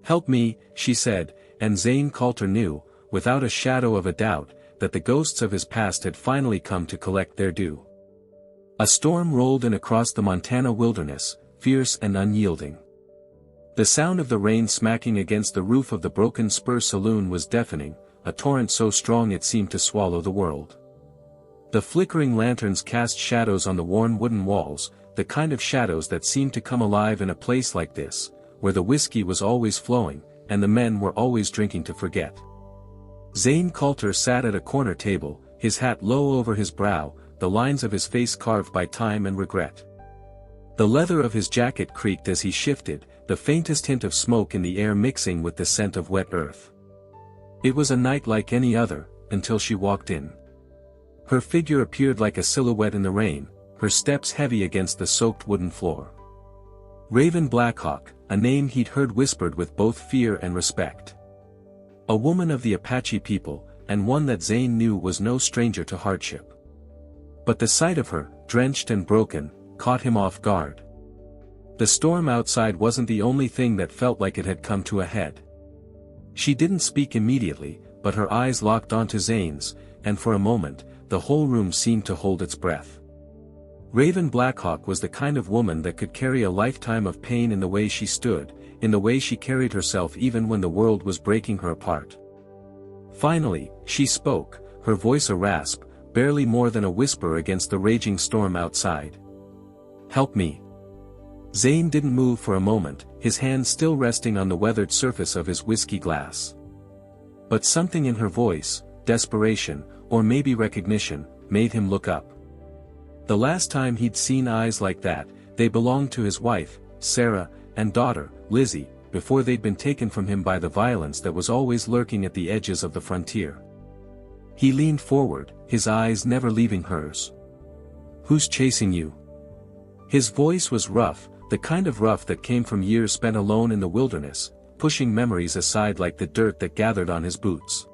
"Help me," she said, and Zane Coulter knew, without a shadow of a doubt, that the ghosts of his past had finally come to collect their due. A storm rolled in across the Montana wilderness, fierce and unyielding. The sound of the rain smacking against the roof of the Broken Spur Saloon was deafening, a torrent so strong it seemed to swallow the world. The flickering lanterns cast shadows on the worn wooden walls, the kind of shadows that seemed to come alive in a place like this, where the whiskey was always flowing, and the men were always drinking to forget. Zane Coulter sat at a corner table, his hat low over his brow, the lines of his face carved by time and regret. The leather of his jacket creaked as he shifted, the faintest hint of smoke in the air mixing with the scent of wet earth. It was a night like any other, until she walked in. Her figure appeared like a silhouette in the rain, her steps heavy against the soaked wooden floor. Raven Blackhawk, a name he'd heard whispered with both fear and respect. A woman of the Apache people, and one that Zane knew was no stranger to hardship. But the sight of her, drenched and broken, caught him off guard. The storm outside wasn't the only thing that felt like it had come to a head. She didn't speak immediately, but her eyes locked onto Zane's, and for a moment, the whole room seemed to hold its breath. Raven Blackhawk was the kind of woman that could carry a lifetime of pain in the way she stood, in the way she carried herself even when the world was breaking her apart. Finally, she spoke, her voice a rasp, barely more than a whisper against the raging storm outside. "Help me." Zane didn't move for a moment, his hand still resting on the weathered surface of his whiskey glass. But something in her voice, desperation, or maybe recognition, made him look up. The last time he'd seen eyes like that, they belonged to his wife, Sarah, and daughter, Lizzie, before they'd been taken from him by the violence that was always lurking at the edges of the frontier. He leaned forward, his eyes never leaving hers. "Who's chasing you?" His voice was rough, the kind of rough that came from years spent alone in the wilderness, pushing memories aside like the dirt that gathered on his boots.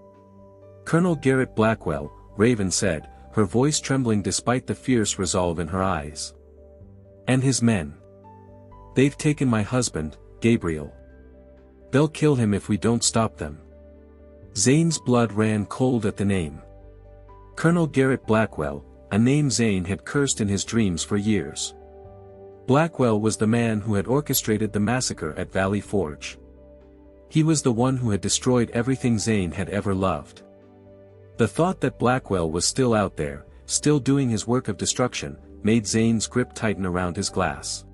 "Colonel Garrett Blackwell," Raven said, her voice trembling despite the fierce resolve in her eyes. "And his men. They've taken my husband, Gabriel. They'll kill him if we don't stop them." Zane's blood ran cold at the name. Colonel Garrett Blackwell, a name Zane had cursed in his dreams for years. Blackwell was the man who had orchestrated the massacre at Valley Forge. He was the one who had destroyed everything Zane had ever loved. The thought that Blackwell was still out there, still doing his work of destruction, made Zane's grip tighten around his glass.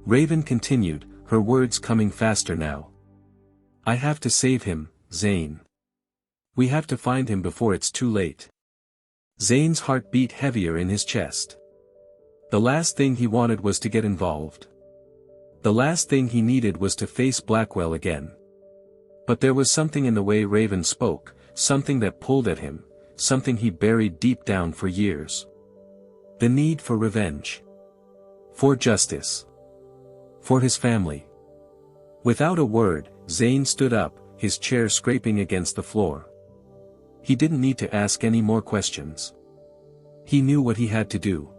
Raven continued, her words coming faster now. "I have to save him, Zane. We have to find him before it's too late." Zane's heart beat heavier in his chest. The last thing he wanted was to get involved. The last thing he needed was to face Blackwell again. But there was something in the way Raven spoke, something that pulled at him, something he buried deep down for years. The need for revenge. For justice. For his family. Without a word, Zane stood up, his chair scraping against the floor. He didn't need to ask any more questions. He knew what he had to do.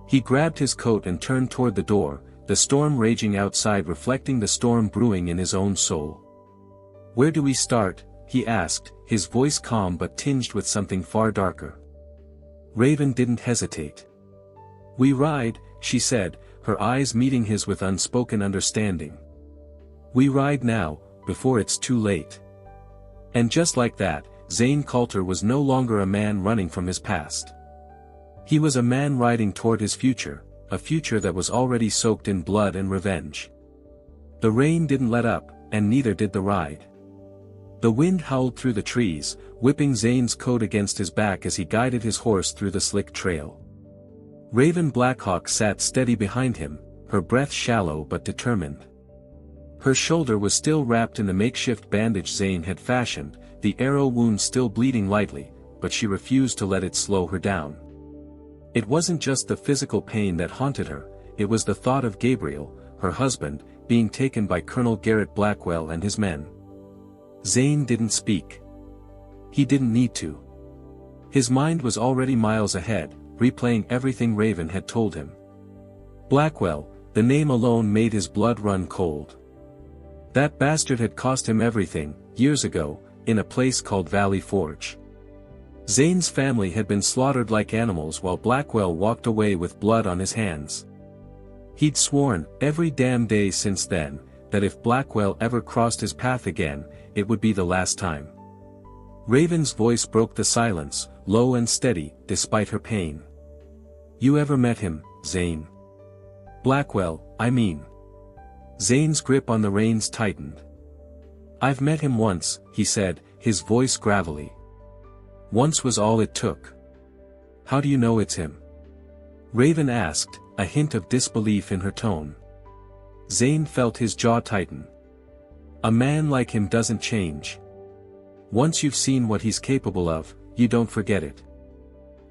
He grabbed his coat and turned toward the door, the storm raging outside reflecting the storm brewing in his own soul. "Where do we start?" he asked, his voice calm but tinged with something far darker. Raven didn't hesitate. "We ride," she said, her eyes meeting his with unspoken understanding. "We ride now, before it's too late." And just like that, Zane Coulter was no longer a man running from his past. He was a man riding toward his future, a future that was already soaked in blood and revenge. The rain didn't let up, and neither did the ride. The wind howled through the trees, whipping Zane's coat against his back as he guided his horse through the slick trail. Raven Blackhawk sat steady behind him, her breath shallow but determined. Her shoulder was still wrapped in the makeshift bandage Zane had fashioned, the arrow wound still bleeding lightly, but she refused to let it slow her down. It wasn't just the physical pain that haunted her, it was the thought of Gabriel, her husband, being taken by Colonel Garrett Blackwell and his men. Zane didn't speak. He didn't need to. His mind was already miles ahead, replaying everything Raven had told him. Blackwell, the name alone made his blood run cold. That bastard had cost him everything, years ago, in a place called Valley Forge. Zane's family had been slaughtered like animals while Blackwell walked away with blood on his hands. He'd sworn, every damn day since then, that if Blackwell ever crossed his path again, it would be the last time. Raven's voice broke the silence, low and steady, despite her pain. You ever met him, Zane? Blackwell, I mean. Zane's grip on the reins tightened. I've met him once, he said, his voice gravelly. Once was all it took. How do you know it's him? Raven asked, a hint of disbelief in her tone. Zane felt his jaw tighten. A man like him doesn't change. Once you've seen what he's capable of, you don't forget it.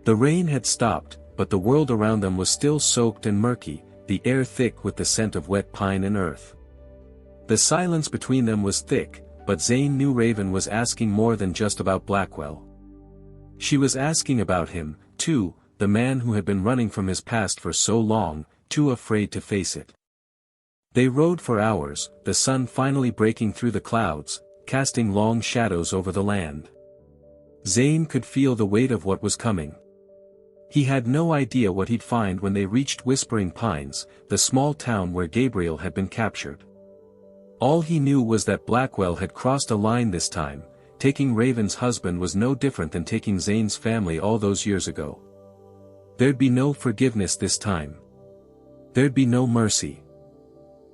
The rain had stopped, but the world around them was still soaked and murky, the air thick with the scent of wet pine and earth. The silence between them was thick, but Zane knew Raven was asking more than just about Blackwell. She was asking about him, too, the man who had been running from his past for so long, too afraid to face it. They rode for hours, the sun finally breaking through the clouds, casting long shadows over the land. Zane could feel the weight of what was coming. He had no idea what he'd find when they reached Whispering Pines, the small town where Gabriel had been captured. All he knew was that Blackwell had crossed a line this time. Taking Raven's husband was no different than taking Zane's family all those years ago. There'd be no forgiveness this time. There'd be no mercy.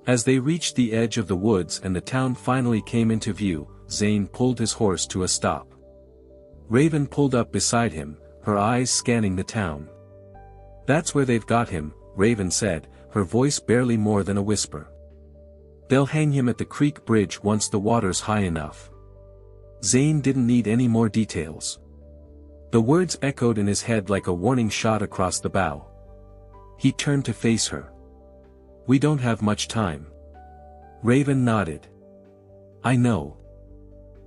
As they reached the edge of the woods and the town finally came into view, Zane pulled his horse to a stop. Raven pulled up beside him, her eyes scanning the town. That's where they've got him, Raven said, her voice barely more than a whisper. They'll hang him at the creek bridge once the water's high enough. Zane didn't need any more details. The words echoed in his head like a warning shot across the bow. He turned to face her. We don't have much time. Raven nodded. I know.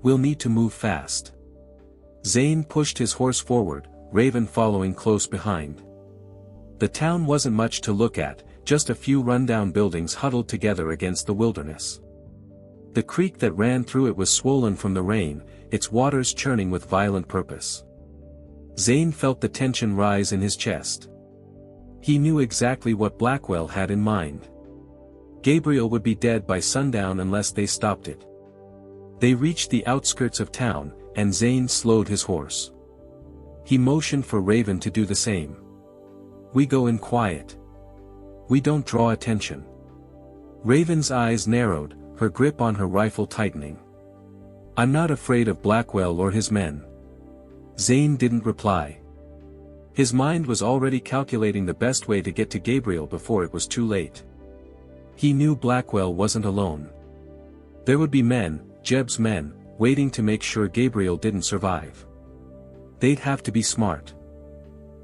We'll need to move fast. Zane pushed his horse forward, Raven following close behind. The town wasn't much to look at, just a few rundown buildings huddled together against the wilderness. The creek that ran through it was swollen from the rain, its waters churning with violent purpose. Zane felt the tension rise in his chest. He knew exactly what Blackwell had in mind. Gabriel would be dead by sundown unless they stopped it. They reached the outskirts of town, and Zane slowed his horse. He motioned for Raven to do the same. We go in quiet. We don't draw attention. Raven's eyes narrowed, her grip on her rifle tightening. I'm not afraid of Blackwell or his men. Zane didn't reply. His mind was already calculating the best way to get to Gabriel before it was too late. He knew Blackwell wasn't alone. There would be men, Jeb's men, waiting to make sure Gabriel didn't survive. They'd have to be smart.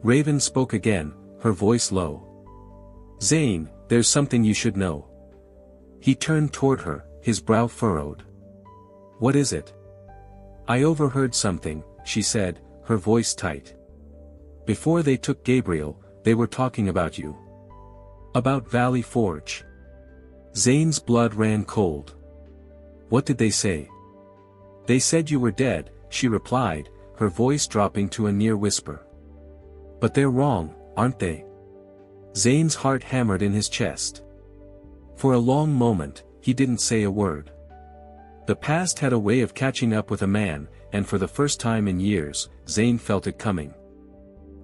Raven spoke again, her voice low. Zane, there's something you should know. He turned toward her, his brow furrowed. What is it? I overheard something, she said, her voice tight. Before they took Gabriel, they were talking about you. About Valley Forge. Zane's blood ran cold. What did they say? They said you were dead, she replied, her voice dropping to a near whisper. But they're wrong, aren't they? Zane's heart hammered in his chest. For a long moment, he didn't say a word. The past had a way of catching up with a man, and for the first time in years, Zane felt it coming.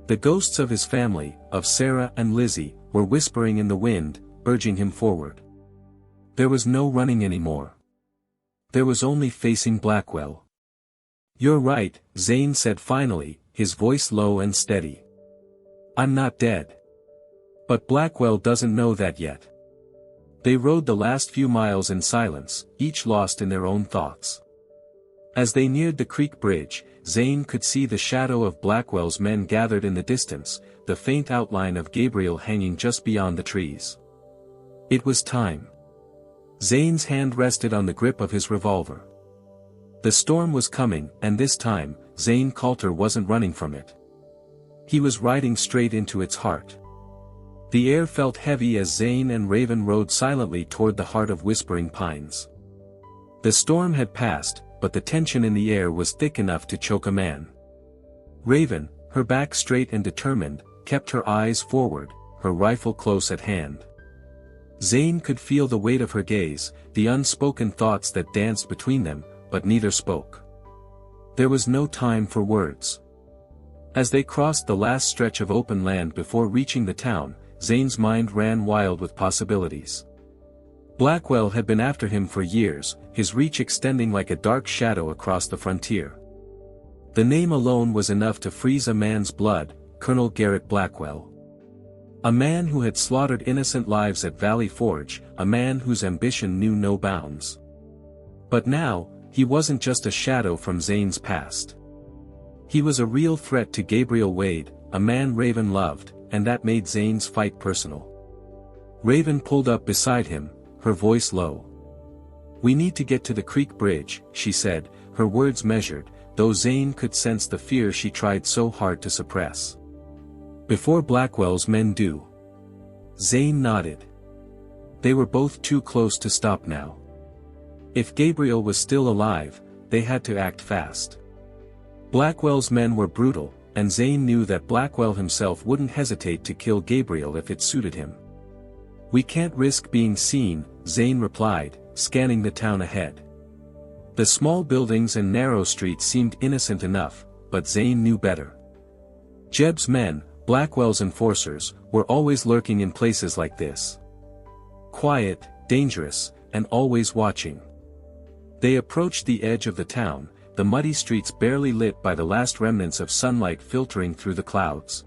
The ghosts of his family, of Sarah and Lizzie, were whispering in the wind, urging him forward. There was no running anymore. There was only facing Blackwell. You're right, Zane said finally, his voice low and steady. I'm not dead. But Blackwell doesn't know that yet. They rode the last few miles in silence, each lost in their own thoughts. As they neared the creek bridge, Zane could see the shadow of Blackwell's men gathered in the distance, the faint outline of Gabriel hanging just beyond the trees. It was time. Zane's hand rested on the grip of his revolver. The storm was coming, and this time, Zane Coulter wasn't running from it. He was riding straight into its heart. The air felt heavy as Zane and Raven rode silently toward the heart of Whispering Pines. The storm had passed, but the tension in the air was thick enough to choke a man. Raven, her back straight and determined, kept her eyes forward, her rifle close at hand. Zane could feel the weight of her gaze, the unspoken thoughts that danced between them, but neither spoke. There was no time for words. As they crossed the last stretch of open land before reaching the town, Zane's mind ran wild with possibilities. Blackwell had been after him for years, his reach extending like a dark shadow across the frontier. The name alone was enough to freeze a man's blood, Colonel Garrett Blackwell. A man who had slaughtered innocent lives at Valley Forge, a man whose ambition knew no bounds. But now, he wasn't just a shadow from Zane's past. He was a real threat to Gabriel Wade, a man Raven loved, and that made Zane's fight personal. Raven pulled up beside him, her voice low. "We need to get to the creek bridge," she said, her words measured, though Zane could sense the fear she tried so hard to suppress. "Before Blackwell's men do." Zane nodded. They were both too close to stop now. If Gabriel was still alive, they had to act fast. Blackwell's men were brutal, and Zane knew that Blackwell himself wouldn't hesitate to kill Gabriel if it suited him. "We can't risk being seen," Zane replied, scanning the town ahead. The small buildings and narrow streets seemed innocent enough, but Zane knew better. Jeb's men, Blackwell's enforcers, were always lurking in places like this. Quiet, dangerous, and always watching. They approached the edge of the town, the muddy streets barely lit by the last remnants of sunlight filtering through the clouds.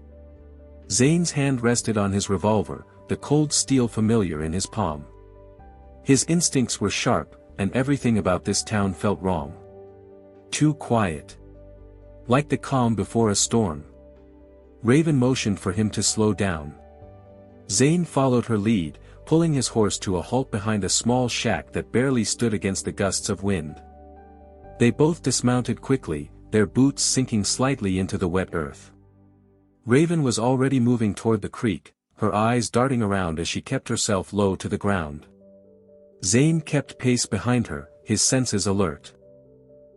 Zane's hand rested on his revolver, the cold steel familiar in his palm. His instincts were sharp, and everything about this town felt wrong. Too quiet. Like the calm before a storm. Raven motioned for him to slow down. Zane followed her lead, pulling his horse to a halt behind a small shack that barely stood against the gusts of wind. They both dismounted quickly, their boots sinking slightly into the wet earth. Raven was already moving toward the creek, her eyes darting around as she kept herself low to the ground. Zane kept pace behind her, his senses alert.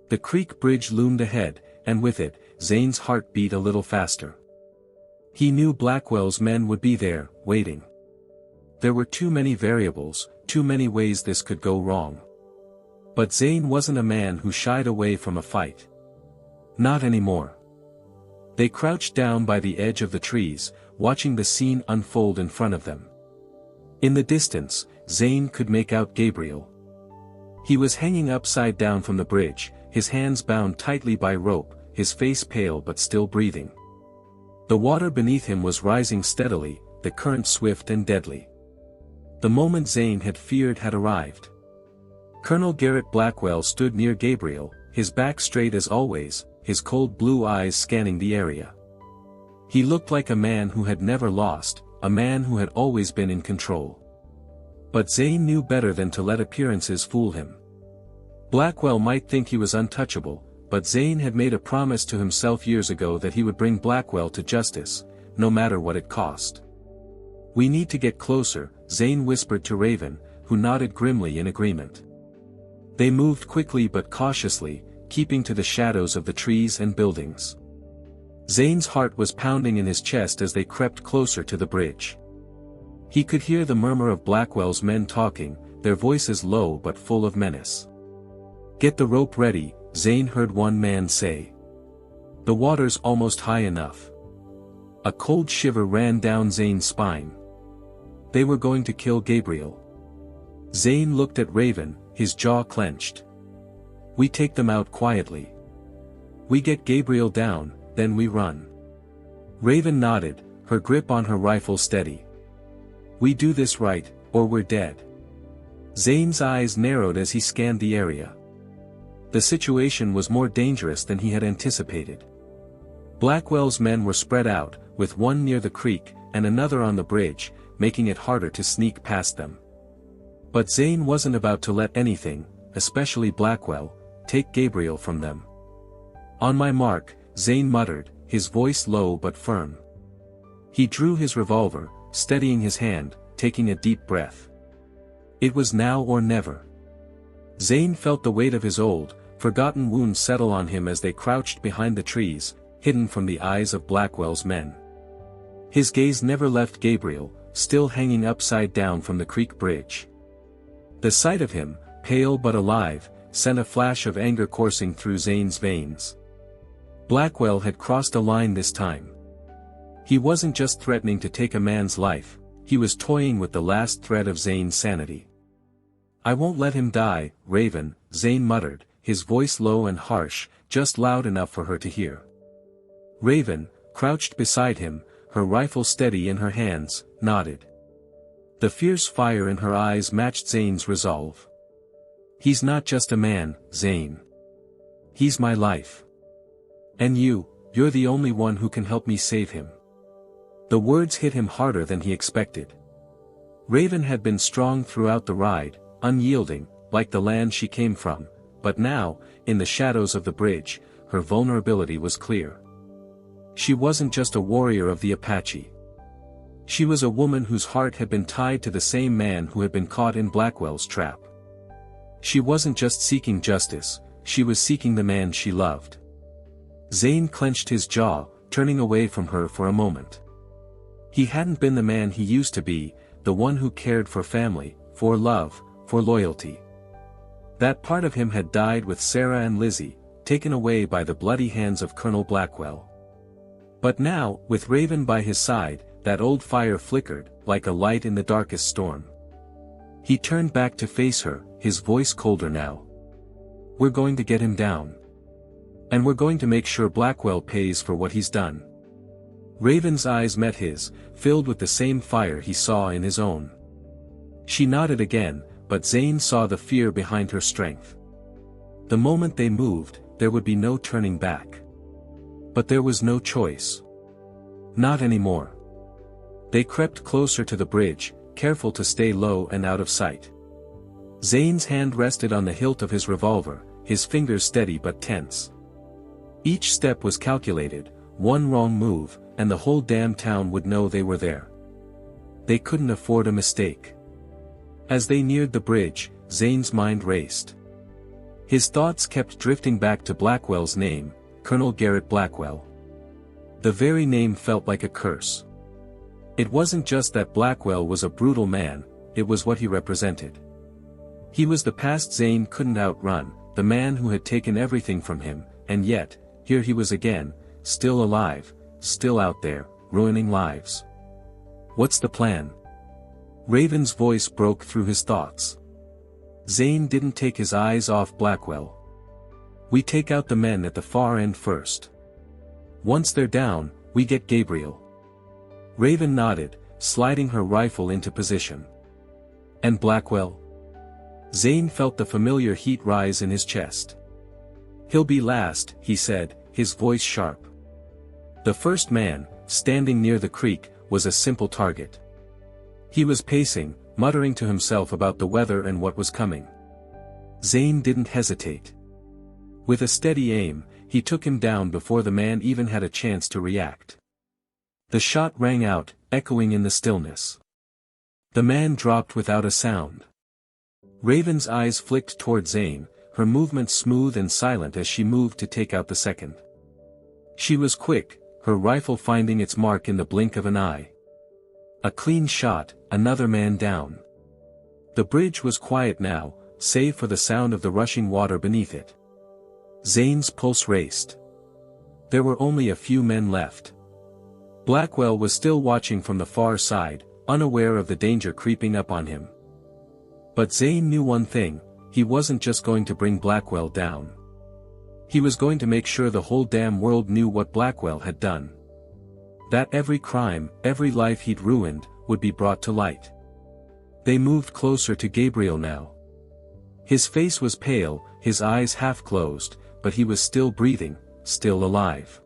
The creek bridge loomed ahead, and with it, Zane's heart beat a little faster. He knew Blackwell's men would be there, waiting. There were too many variables, too many ways this could go wrong. But Zane wasn't a man who shied away from a fight. Not anymore. They crouched down by the edge of the trees, watching the scene unfold in front of them. In the distance, Zane could make out Gabriel. He was hanging upside down from the bridge, his hands bound tightly by rope, his face pale but still breathing. The water beneath him was rising steadily, the current swift and deadly. The moment Zane had feared had arrived. Colonel Garrett Blackwell stood near Gabriel, his back straight as always, his cold blue eyes scanning the area. He looked like a man who had never lost, a man who had always been in control. But Zane knew better than to let appearances fool him. Blackwell might think he was untouchable, but Zane had made a promise to himself years ago that he would bring Blackwell to justice, no matter what it cost. "We need to get closer," Zane whispered to Raven, who nodded grimly in agreement. They moved quickly but cautiously, keeping to the shadows of the trees and buildings. Zane's heart was pounding in his chest as they crept closer to the bridge. He could hear the murmur of Blackwell's men talking, their voices low but full of menace. "Get the rope ready," Zane heard one man say. "The water's almost high enough." A cold shiver ran down Zane's spine. They were going to kill Gabriel. Zane looked at Raven, his jaw clenched. "We take them out quietly. We get Gabriel down, then we run." Raven nodded, her grip on her rifle steady. "We do this right, or we're dead." Zane's eyes narrowed as he scanned the area. The situation was more dangerous than he had anticipated. Blackwell's men were spread out, with one near the creek, and another on the bridge, making it harder to sneak past them. But Zane wasn't about to let anything, especially Blackwell, take Gabriel from them. "On my mark," Zane muttered, his voice low but firm. He drew his revolver, steadying his hand, taking a deep breath. It was now or never. Zane felt the weight of his old, forgotten wound settle on him as they crouched behind the trees, hidden from the eyes of Blackwell's men. His gaze never left Gabriel, still hanging upside down from the creek bridge. The sight of him, pale but alive, sent a flash of anger coursing through Zane's veins. Blackwell had crossed a line this time. He wasn't just threatening to take a man's life, he was toying with the last thread of Zane's sanity. "I won't let him die, Raven," Zane muttered, his voice low and harsh, just loud enough for her to hear. Raven, crouched beside him, her rifle steady in her hands, nodded. The fierce fire in her eyes matched Zane's resolve. "He's not just a man, Zane. He's my life. And you're the only one who can help me save him." The words hit him harder than he expected. Raven had been strong throughout the ride, unyielding, like the land she came from, but now, in the shadows of the bridge, her vulnerability was clear. She wasn't just a warrior of the Apache. She was a woman whose heart had been tied to the same man who had been caught in Blackwell's trap. She wasn't just seeking justice, she was seeking the man she loved. Zane clenched his jaw, turning away from her for a moment. He hadn't been the man he used to be, the one who cared for family, for love, for loyalty. That part of him had died with Sarah and Lizzie, taken away by the bloody hands of Colonel Blackwell. But now, with Raven by his side, that old fire flickered, like a light in the darkest storm. He turned back to face her, his voice colder now. "We're going to get him down. And we're going to make sure Blackwell pays for what he's done." Raven's eyes met his, filled with the same fire he saw in his own. She nodded again, but Zane saw the fear behind her strength. The moment they moved, there would be no turning back. But there was no choice. Not anymore. They crept closer to the bridge, careful to stay low and out of sight. Zane's hand rested on the hilt of his revolver, his fingers steady but tense. Each step was calculated, one wrong move, and the whole damn town would know they were there. They couldn't afford a mistake. As they neared the bridge, Zane's mind raced. His thoughts kept drifting back to Blackwell's name, Colonel Garrett Blackwell. The very name felt like a curse. It wasn't just that Blackwell was a brutal man, it was what he represented. He was the past Zane couldn't outrun, the man who had taken everything from him, and yet, here he was again, still alive, still out there, ruining lives. "What's the plan?" Raven's voice broke through his thoughts. Zane didn't take his eyes off Blackwell. "We take out the men at the far end first. Once they're down, we get Gabriel." Raven nodded, sliding her rifle into position. "And Blackwell?" Zane felt the familiar heat rise in his chest. "He'll be last," he said, his voice sharp. The first man, standing near the creek, was a simple target. He was pacing, muttering to himself about the weather and what was coming. Zane didn't hesitate. With a steady aim, he took him down before the man even had a chance to react. The shot rang out, echoing in the stillness. The man dropped without a sound. Raven's eyes flicked toward Zane, her movements smooth and silent as she moved to take out the second. She was quick, her rifle finding its mark in the blink of an eye. A clean shot, another man down. The bridge was quiet now, save for the sound of the rushing water beneath it. Zane's pulse raced. There were only a few men left. Blackwell was still watching from the far side, unaware of the danger creeping up on him. But Zane knew one thing, he wasn't just going to bring Blackwell down. He was going to make sure the whole damn world knew what Blackwell had done. That every crime, every life he'd ruined, would be brought to light. They moved closer to Gabriel now. His face was pale, his eyes half closed, but he was still breathing, still alive.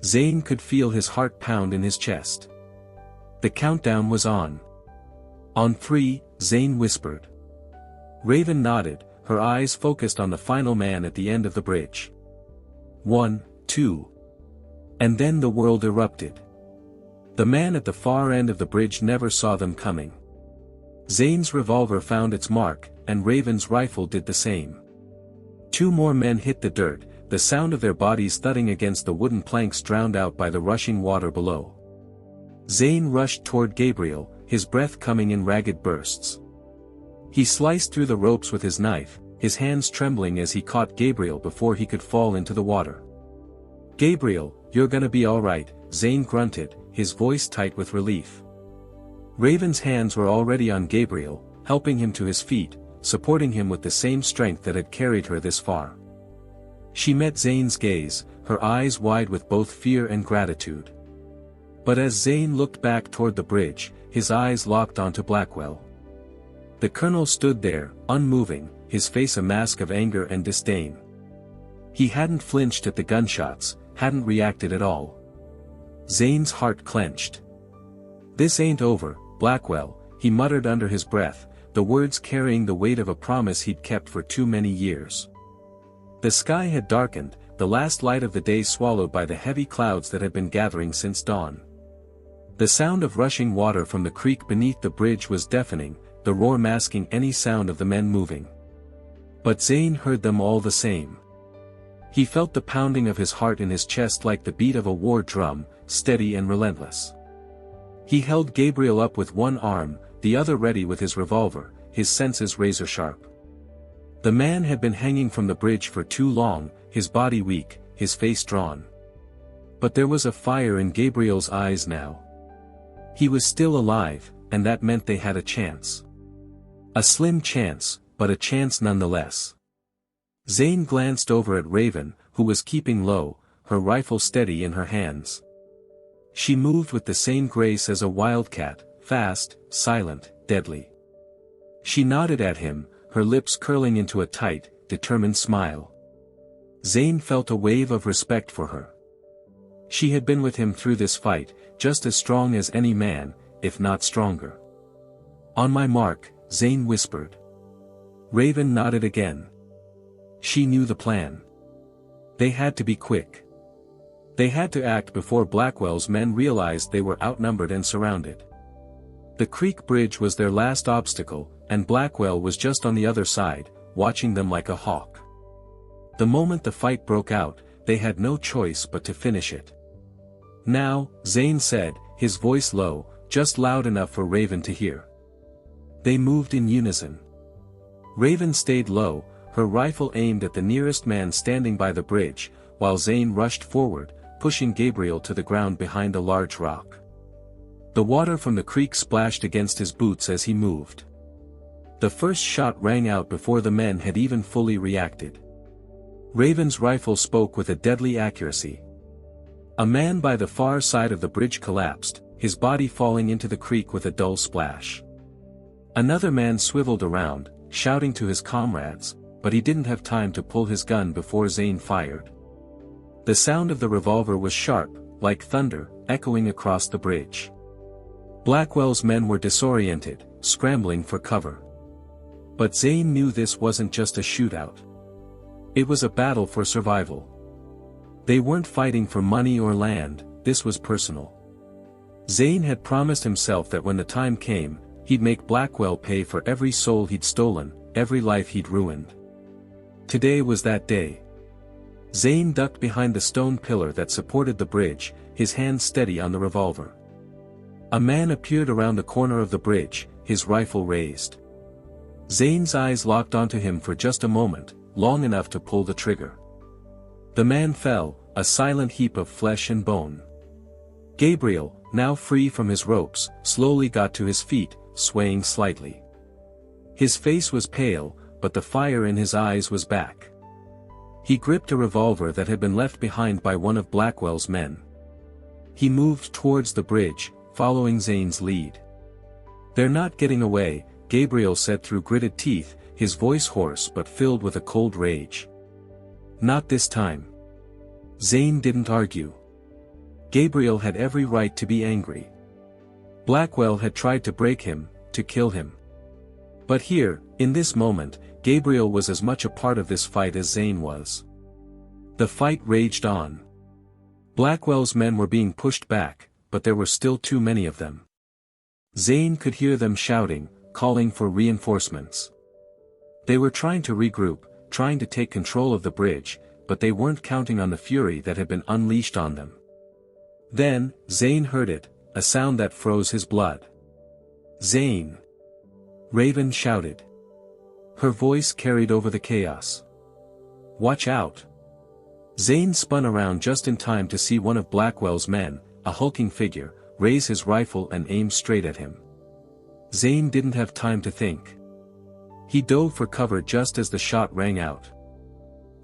Zane could feel his heart pound in his chest. The countdown was on. "On 3, Zane whispered. Raven nodded, her eyes focused on the final man at the end of the bridge. 1, 2. And then the world erupted. The man at the far end of the bridge never saw them coming. Zane's revolver found its mark, and Raven's rifle did the same. 2 more men hit the dirt, the sound of their bodies thudding against the wooden planks drowned out by the rushing water below. Zane rushed toward Gabriel, his breath coming in ragged bursts. He sliced through the ropes with his knife, his hands trembling as he caught Gabriel before he could fall into the water. "Gabriel, you're gonna be alright," Zane grunted, his voice tight with relief. Raven's hands were already on Gabriel, helping him to his feet, supporting him with the same strength that had carried her this far. She met Zane's gaze, her eyes wide with both fear and gratitude. But as Zane looked back toward the bridge, his eyes locked onto Blackwell. The colonel stood there, unmoving, his face a mask of anger and disdain. He hadn't flinched at the gunshots, hadn't reacted at all. Zane's heart clenched. "This ain't over, Blackwell," he muttered under his breath, the words carrying the weight of a promise he'd kept for too many years. The sky had darkened, the last light of the day swallowed by the heavy clouds that had been gathering since dawn. The sound of rushing water from the creek beneath the bridge was deafening, the roar masking any sound of the men moving. But Zane heard them all the same. He felt the pounding of his heart in his chest like the beat of a war drum, steady and relentless. He held Gabriel up with one arm, the other ready with his revolver, his senses razor-sharp. The man had been hanging from the bridge for too long, his body weak, his face drawn. But there was a fire in Gabriel's eyes now. He was still alive, and that meant they had a chance. A slim chance, but a chance nonetheless. Zane glanced over at Raven, who was keeping low, her rifle steady in her hands. She moved with the same grace as a wildcat, fast, silent, deadly. She nodded at him, her lips curling into a tight, determined smile. Zane felt a wave of respect for her. She had been with him through this fight, just as strong as any man, if not stronger. "On my mark," Zane whispered. Raven nodded again. She knew the plan. They had to be quick. They had to act before Blackwell's men realized they were outnumbered and surrounded. The creek bridge was their last obstacle, and Blackwell was just on the other side, watching them like a hawk. The moment the fight broke out, they had no choice but to finish it. "Now," Zane said, his voice low, just loud enough for Raven to hear. They moved in unison. Raven stayed low, her rifle aimed at the nearest man standing by the bridge, while Zane rushed forward, pushing Gabriel to the ground behind a large rock. The water from the creek splashed against his boots as he moved. The first shot rang out before the men had even fully reacted. Raven's rifle spoke with a deadly accuracy. A man by the far side of the bridge collapsed, his body falling into the creek with a dull splash. Another man swiveled around, shouting to his comrades, but he didn't have time to pull his gun before Zane fired. The sound of the revolver was sharp, like thunder, echoing across the bridge. Blackwell's men were disoriented, scrambling for cover. But Zane knew this wasn't just a shootout. It was a battle for survival. They weren't fighting for money or land, this was personal. Zane had promised himself that when the time came, he'd make Blackwell pay for every soul he'd stolen, every life he'd ruined. Today was that day. Zane ducked behind the stone pillar that supported the bridge, his hand steady on the revolver. A man appeared around the corner of the bridge, his rifle raised. Zane's eyes locked onto him for just a moment, long enough to pull the trigger. The man fell, a silent heap of flesh and bone. Gabriel, now free from his ropes, slowly got to his feet, swaying slightly. His face was pale, but the fire in his eyes was back. He gripped a revolver that had been left behind by one of Blackwell's men. He moved towards the bridge, following Zane's lead. "They're not getting away," Gabriel said through gritted teeth, his voice hoarse but filled with a cold rage. "Not this time." Zane didn't argue. Gabriel had every right to be angry. Blackwell had tried to break him, to kill him. But here, in this moment, Gabriel was as much a part of this fight as Zane was. The fight raged on. Blackwell's men were being pushed back, but there were still too many of them. Zane could hear them shouting, calling for reinforcements. They were trying to regroup, trying to take control of the bridge, but they weren't counting on the fury that had been unleashed on them. Then, Zane heard it, a sound that froze his blood. "Zane!" Raven shouted. Her voice carried over the chaos. "Watch out!" Zane spun around just in time to see one of Blackwell's men, a hulking figure, raise his rifle and aim straight at him. Zane didn't have time to think. He dove for cover just as the shot rang out.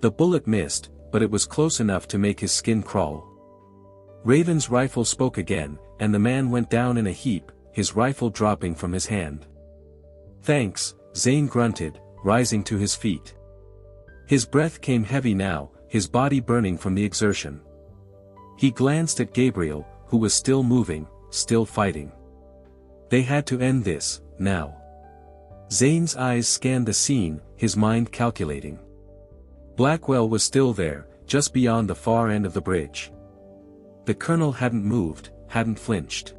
The bullet missed, but it was close enough to make his skin crawl. Raven's rifle spoke again, and the man went down in a heap, his rifle dropping from his hand. "Thanks," Zane grunted, rising to his feet. His breath came heavy now, his body burning from the exertion. He glanced at Gabriel, who was still moving, still fighting. They had to end this, now. Zane's eyes scanned the scene, his mind calculating. Blackwell was still there, just beyond the far end of the bridge. The colonel hadn't moved, hadn't flinched.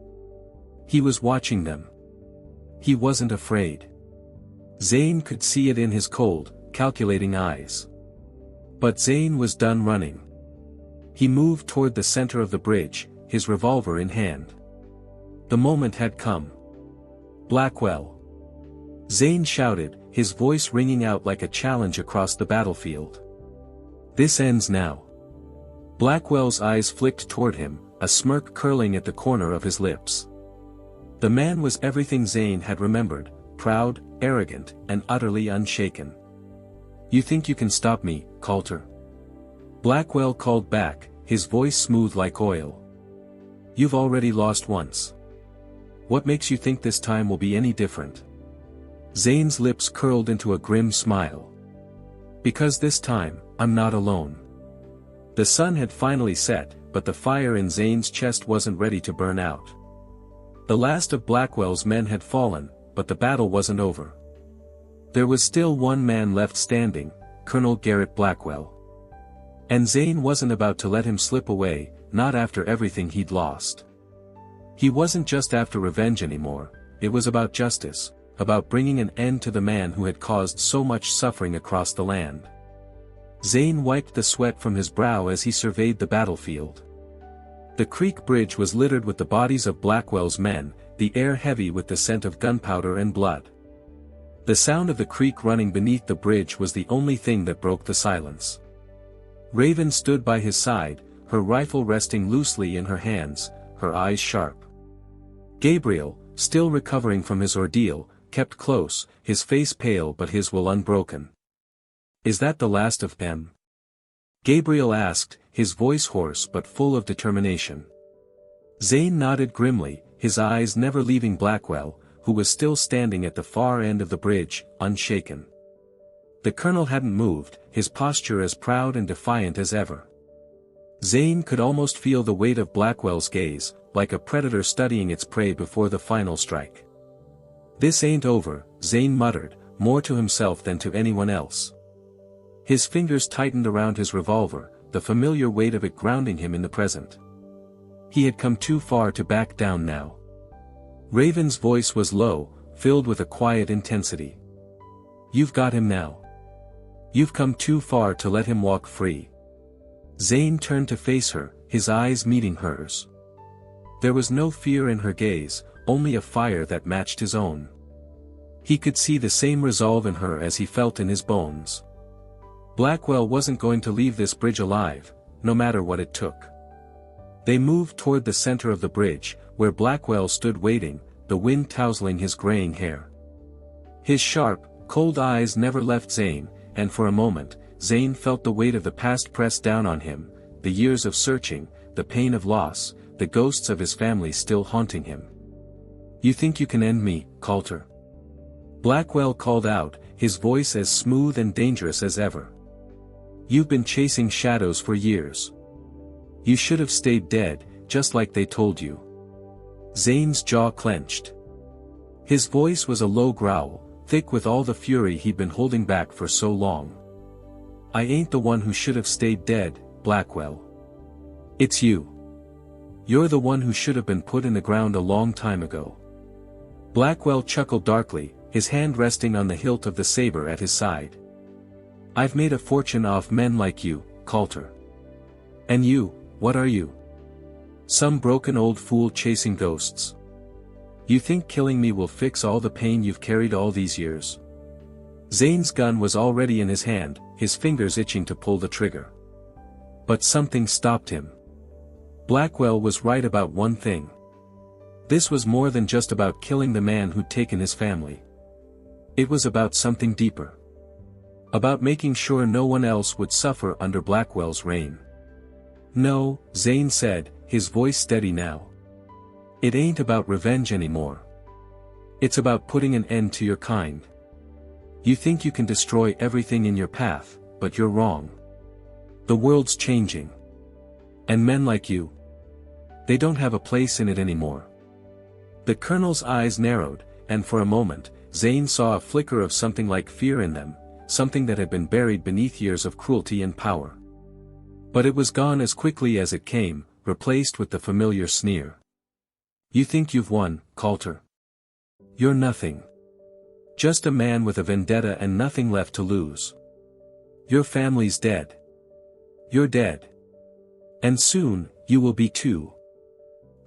He was watching them. He wasn't afraid. Zane could see it in his cold, calculating eyes. But Zane was done running. He moved toward the center of the bridge, his revolver in hand. The moment had come. "Blackwell!" Zane shouted, his voice ringing out like a challenge across the battlefield. "This ends now." Blackwell's eyes flicked toward him, a smirk curling at the corner of his lips. The man was everything Zane had remembered, proud, arrogant, and utterly unshaken. "You think you can stop me, Coulter?" Blackwell called back, his voice smooth like oil. "You've already lost once. What makes you think this time will be any different?" Zane's lips curled into a grim smile. "Because this time, I'm not alone." The sun had finally set, but the fire in Zane's chest wasn't ready to burn out. The last of Blackwell's men had fallen, but the battle wasn't over. There was still one man left standing, Colonel Garrett Blackwell. And Zane wasn't about to let him slip away, not after everything he'd lost. He wasn't just after revenge anymore, it was about justice, about bringing an end to the man who had caused so much suffering across the land. Zane wiped the sweat from his brow as he surveyed the battlefield. The creek bridge was littered with the bodies of Blackwell's men, the air heavy with the scent of gunpowder and blood. The sound of the creek running beneath the bridge was the only thing that broke the silence. Raven stood by his side, her rifle resting loosely in her hands, her eyes sharp. Gabriel, still recovering from his ordeal, kept close, his face pale but his will unbroken. "Is that the last of them?" Gabriel asked, his voice hoarse but full of determination. Zane nodded grimly, his eyes never leaving Blackwell, who was still standing at the far end of the bridge, unshaken. The colonel hadn't moved, his posture as proud and defiant as ever. Zane could almost feel the weight of Blackwell's gaze, like a predator studying its prey before the final strike. "This ain't over," Zane muttered, more to himself than to anyone else. His fingers tightened around his revolver, the familiar weight of it grounding him in the present. He had come too far to back down now. Raven's voice was low, filled with a quiet intensity. "You've got him now. You've come too far to let him walk free." Zane turned to face her, his eyes meeting hers. There was no fear in her gaze, only a fire that matched his own. He could see the same resolve in her as he felt in his bones. Blackwell wasn't going to leave this bridge alive, no matter what it took. They moved toward the center of the bridge, where Blackwell stood waiting, the wind tousling his graying hair. His sharp, cold eyes never left Zane, and for a moment, Zane felt the weight of the past press down on him, the years of searching, the pain of loss, the ghosts of his family still haunting him. "You think you can end me, Coulter?" Blackwell called out, his voice as smooth and dangerous as ever. "You've been chasing shadows for years. You should have stayed dead, just like they told you." Zane's jaw clenched. His voice was a low growl, thick with all the fury he'd been holding back for so long. "I ain't the one who should have stayed dead, Blackwell. It's you. You're the one who should have been put in the ground a long time ago." Blackwell chuckled darkly, his hand resting on the hilt of the saber at his side. "I've made a fortune off men like you, Coulter. And you, what are you? Some broken old fool chasing ghosts. You think killing me will fix all the pain you've carried all these years?" Zane's gun was already in his hand, his fingers itching to pull the trigger. But something stopped him. Blackwell was right about one thing. This was more than just about killing the man who'd taken his family. It was about something deeper. About making sure no one else would suffer under Blackwell's reign. "No," Zane said, his voice steady now. "It ain't about revenge anymore. It's about putting an end to your kind. You think you can destroy everything in your path, but you're wrong. The world's changing. And men like you, they don't have a place in it anymore." The colonel's eyes narrowed, and for a moment, Zane saw a flicker of something like fear in them, something that had been buried beneath years of cruelty and power. But it was gone as quickly as it came, replaced with the familiar sneer. "You think you've won, Coulter? You're nothing. Just a man with a vendetta and nothing left to lose. Your family's dead. You're dead. And soon, you will be too."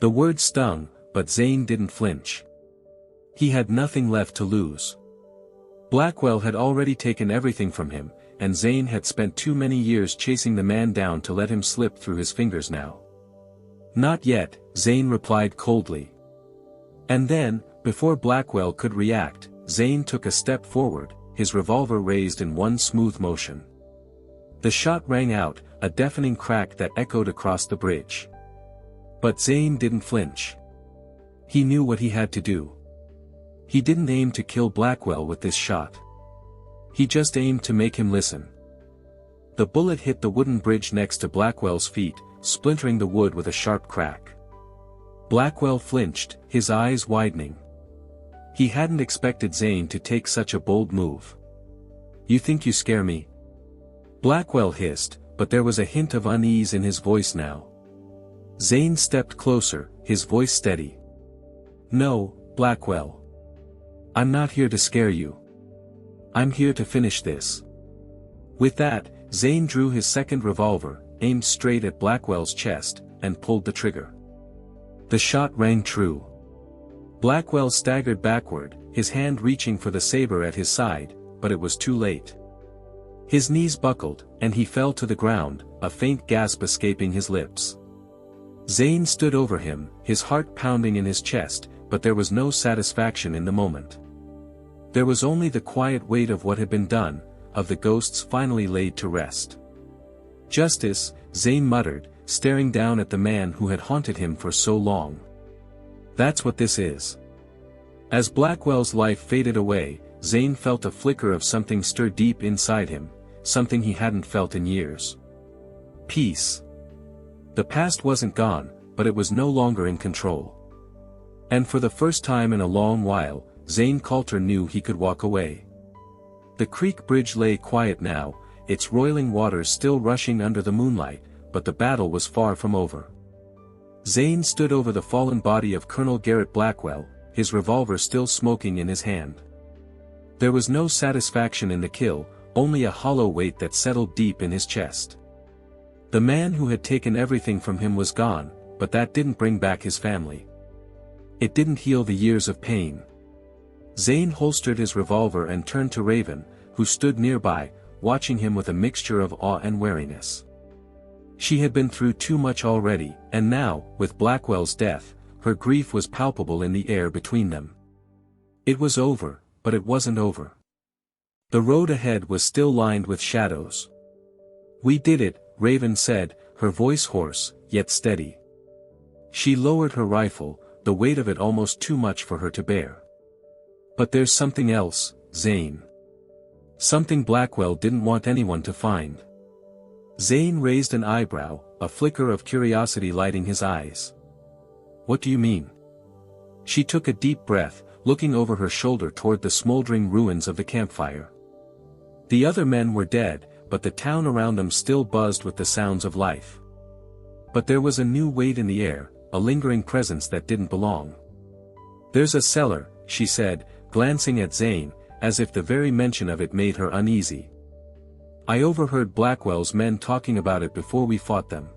The word stung, but Zane didn't flinch. He had nothing left to lose. Blackwell had already taken everything from him, and Zane had spent too many years chasing the man down to let him slip through his fingers now. "Not yet," Zane replied coldly. And then, before Blackwell could react, Zane took a step forward, his revolver raised in one smooth motion. The shot rang out, a deafening crack that echoed across the bridge. But Zane didn't flinch. He knew what he had to do. He didn't aim to kill Blackwell with this shot. He just aimed to make him listen. The bullet hit the wooden bridge next to Blackwell's feet, splintering the wood with a sharp crack. Blackwell flinched, his eyes widening. He hadn't expected Zane to take such a bold move. "You think you scare me?" Blackwell hissed, but there was a hint of unease in his voice now. Zane stepped closer, his voice steady. "No, Blackwell. I'm not here to scare you. I'm here to finish this." With that, Zane drew his second revolver, aimed straight at Blackwell's chest, and pulled the trigger. The shot rang true. Blackwell staggered backward, his hand reaching for the saber at his side, but it was too late. His knees buckled, and he fell to the ground, a faint gasp escaping his lips. Zane stood over him, his heart pounding in his chest, but there was no satisfaction in the moment. There was only the quiet weight of what had been done, of the ghosts finally laid to rest. "Justice," Zane muttered, staring down at the man who had haunted him for so long. "That's what this is." As Blackwell's life faded away, Zane felt a flicker of something stir deep inside him, something he hadn't felt in years. Peace. The past wasn't gone, but it was no longer in control. And for the first time in a long while, Zane Coulter knew he could walk away. The creek bridge lay quiet now, its roiling waters still rushing under the moonlight, but the battle was far from over. Zane stood over the fallen body of Colonel Garrett Blackwell, his revolver still smoking in his hand. There was no satisfaction in the kill, only a hollow weight that settled deep in his chest. The man who had taken everything from him was gone, but that didn't bring back his family. It didn't heal the years of pain. Zane holstered his revolver and turned to Raven, who stood nearby, watching him with a mixture of awe and wariness. She had been through too much already, and now, with Blackwell's death, her grief was palpable in the air between them. It was over, but it wasn't over. The road ahead was still lined with shadows. "We did it," Raven said, her voice hoarse, yet steady. She lowered her rifle, the weight of it almost too much for her to bear. "But there's something else, Zane. Something Blackwell didn't want anyone to find." Zane raised an eyebrow, a flicker of curiosity lighting his eyes. "What do you mean?" She took a deep breath, looking over her shoulder toward the smoldering ruins of the campfire. The other men were dead, but the town around them still buzzed with the sounds of life. But there was a new weight in the air, a lingering presence that didn't belong. "There's a cellar," she said, glancing at Zane, as if the very mention of it made her uneasy. "I overheard Blackwell's men talking about it before we fought them.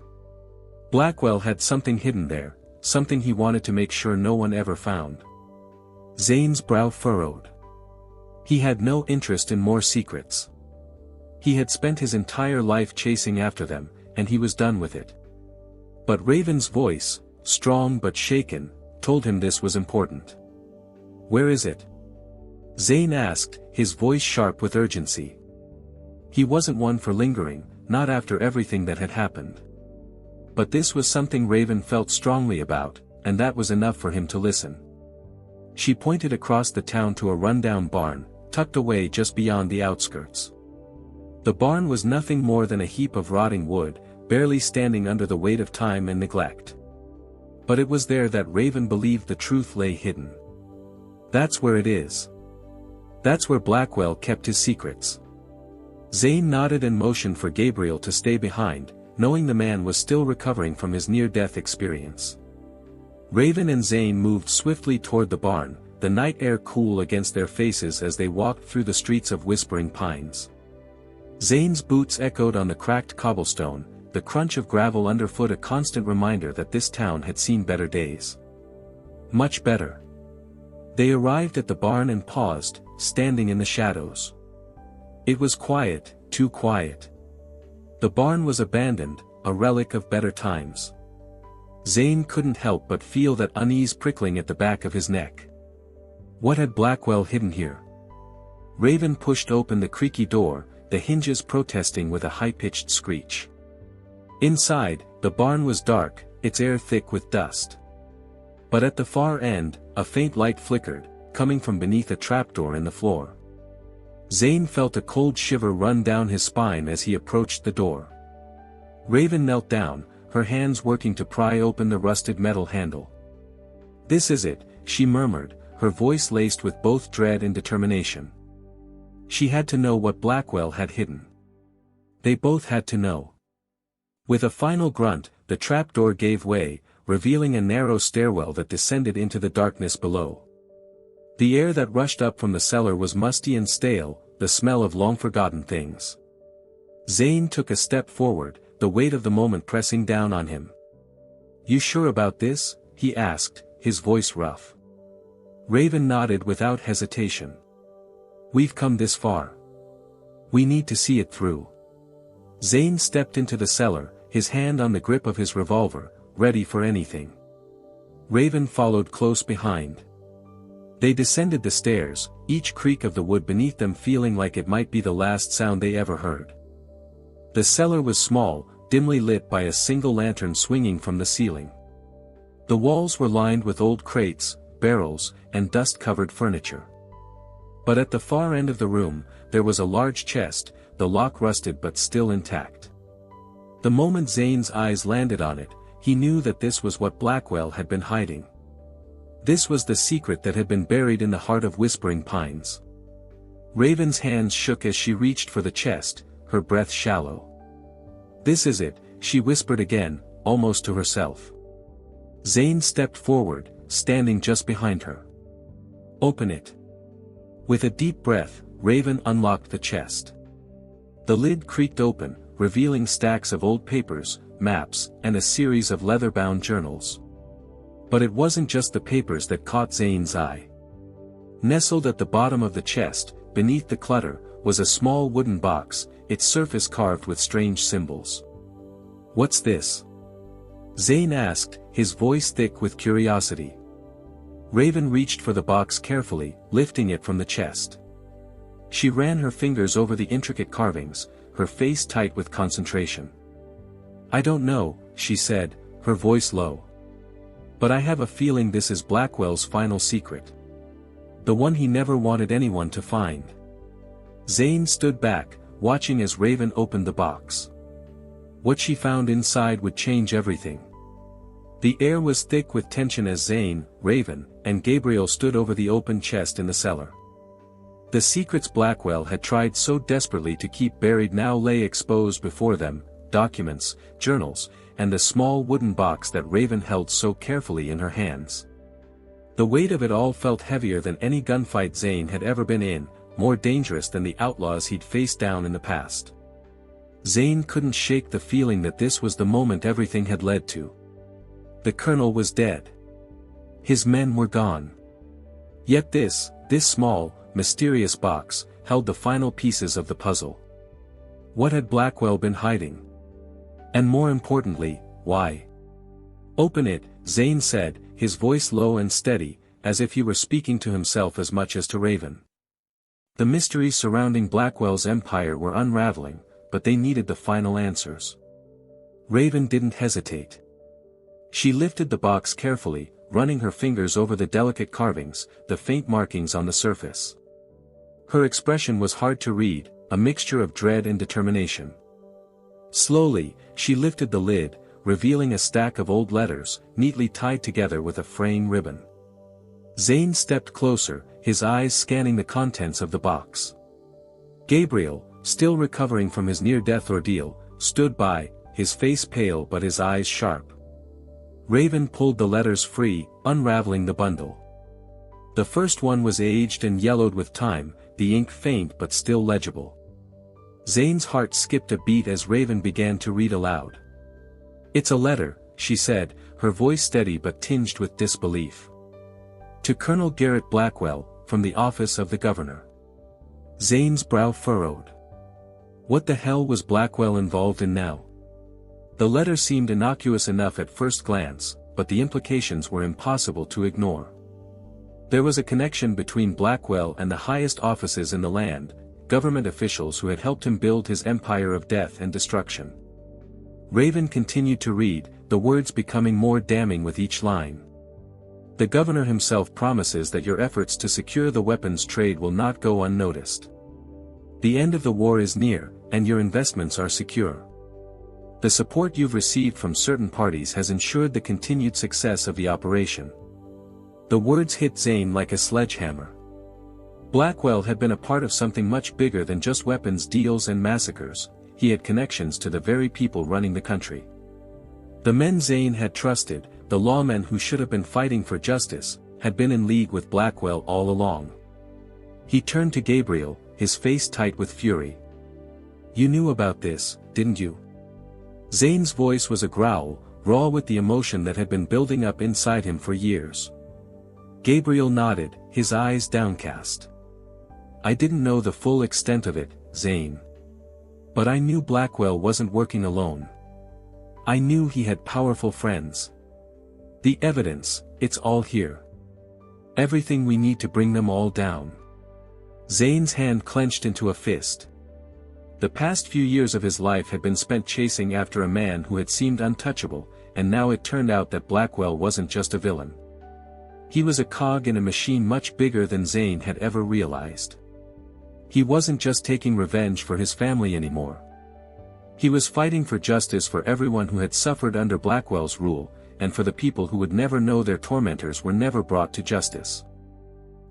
Blackwell had something hidden there, something he wanted to make sure no one ever found." Zane's brow furrowed. He had no interest in more secrets. He had spent his entire life chasing after them, and he was done with it. But Raven's voice, strong but shaken, told him this was important. "Where is it?" Zane asked, his voice sharp with urgency. He wasn't one for lingering, not after everything that had happened. But this was something Raven felt strongly about, and that was enough for him to listen. She pointed across the town to a rundown barn, tucked away just beyond the outskirts. The barn was nothing more than a heap of rotting wood, barely standing under the weight of time and neglect. But it was there that Raven believed the truth lay hidden. "That's where it is. That's where Blackwell kept his secrets." Zane nodded and motioned for Gabriel to stay behind, knowing the man was still recovering from his near-death experience. Raven and Zane moved swiftly toward the barn, the night air cool against their faces as they walked through the streets of Whispering Pines. Zane's boots echoed on the cracked cobblestone, the crunch of gravel underfoot a constant reminder that this town had seen better days. Much better. They arrived at the barn and paused, standing in the shadows. It was quiet, too quiet. The barn was abandoned, a relic of better times. Zane couldn't help but feel that unease prickling at the back of his neck. What had Blackwell hidden here? Raven pushed open the creaky door, the hinges protesting with a high-pitched screech. Inside, the barn was dark, its air thick with dust. But at the far end, a faint light flickered, coming from beneath a trapdoor in the floor. Zane felt a cold shiver run down his spine as he approached the door. Raven knelt down, her hands working to pry open the rusted metal handle. "This is it," she murmured, her voice laced with both dread and determination. She had to know what Blackwell had hidden. They both had to know. With a final grunt, the trapdoor gave way, revealing a narrow stairwell that descended into the darkness below. The air that rushed up from the cellar was musty and stale, the smell of long-forgotten things. Zane took a step forward, the weight of the moment pressing down on him. "You sure about this?" he asked, his voice rough. Raven nodded without hesitation. "We've come this far. We need to see it through." Zane stepped into the cellar, his hand on the grip of his revolver, ready for anything. Raven followed close behind. They descended the stairs, each creak of the wood beneath them feeling like it might be the last sound they ever heard. The cellar was small, dimly lit by a single lantern swinging from the ceiling. The walls were lined with old crates, barrels, and dust-covered furniture. But at the far end of the room, there was a large chest, the lock rusted but still intact. The moment Zane's eyes landed on it, he knew that this was what Blackwell had been hiding. This was the secret that had been buried in the heart of Whispering Pines. Raven's hands shook as she reached for the chest, her breath shallow. "This is it," she whispered again, almost to herself. Zane stepped forward, standing just behind her. "Open it." With a deep breath, Raven unlocked the chest. The lid creaked open, revealing stacks of old papers, maps, and a series of leather-bound journals. But it wasn't just the papers that caught Zane's eye. Nestled at the bottom of the chest, beneath the clutter, was a small wooden box, its surface carved with strange symbols. "What's this?" Zane asked, his voice thick with curiosity. Raven reached for the box carefully, lifting it from the chest. She ran her fingers over the intricate carvings, her face tight with concentration. "I don't know," she said, her voice low. "But I have a feeling this is Blackwell's final secret. The one he never wanted anyone to find." Zane stood back, watching as Raven opened the box. What she found inside would change everything. The air was thick with tension as Zane, Raven, and Gabriel stood over the open chest in the cellar. The secrets Blackwell had tried so desperately to keep buried now lay exposed before them, documents, journals, and the small wooden box that Raven held so carefully in her hands. The weight of it all felt heavier than any gunfight Zane had ever been in, more dangerous than the outlaws he'd faced down in the past. Zane couldn't shake the feeling that this was the moment everything had led to. The colonel was dead. His men were gone. Yet this small, mysterious box, held the final pieces of the puzzle. What had Blackwell been hiding? And more importantly, why? "Open it," Zane said, his voice low and steady, as if he were speaking to himself as much as to Raven. The mysteries surrounding Blackwell's empire were unraveling, but they needed the final answers. Raven didn't hesitate. She lifted the box carefully, running her fingers over the delicate carvings, the faint markings on the surface. Her expression was hard to read, a mixture of dread and determination. Slowly, she lifted the lid, revealing a stack of old letters, neatly tied together with a fraying ribbon. Zane stepped closer, his eyes scanning the contents of the box. Gabriel, still recovering from his near-death ordeal, stood by, his face pale but his eyes sharp. Raven pulled the letters free, unraveling the bundle. The first one was aged and yellowed with time, the ink faint but still legible. Zane's heart skipped a beat as Raven began to read aloud. "It's a letter," she said, her voice steady but tinged with disbelief. "To Colonel Garrett Blackwell, from the office of the governor." Zane's brow furrowed. What the hell was Blackwell involved in now? The letter seemed innocuous enough at first glance, but the implications were impossible to ignore. There was a connection between Blackwell and the highest offices in the land, government officials who had helped him build his empire of death and destruction. Raven continued to read, the words becoming more damning with each line. "The governor himself promises that your efforts to secure the weapons trade will not go unnoticed. The end of the war is near, and your investments are secure. The support you've received from certain parties has ensured the continued success of the operation." The words hit Zane like a sledgehammer. Blackwell had been a part of something much bigger than just weapons deals and massacres. He had connections to the very people running the country. The men Zane had trusted, the lawmen who should have been fighting for justice, had been in league with Blackwell all along. He turned to Gabriel, his face tight with fury. "You knew about this, didn't you?" Zane's voice was a growl, raw with the emotion that had been building up inside him for years. Gabriel nodded, his eyes downcast. "I didn't know the full extent of it, Zane. But I knew Blackwell wasn't working alone. I knew he had powerful friends. The evidence, it's all here. Everything we need to bring them all down." Zane's hand clenched into a fist. The past few years of his life had been spent chasing after a man who had seemed untouchable, and now it turned out that Blackwell wasn't just a villain. He was a cog in a machine much bigger than Zane had ever realized. He wasn't just taking revenge for his family anymore. He was fighting for justice for everyone who had suffered under Blackwell's rule, and for the people who would never know their tormentors were never brought to justice.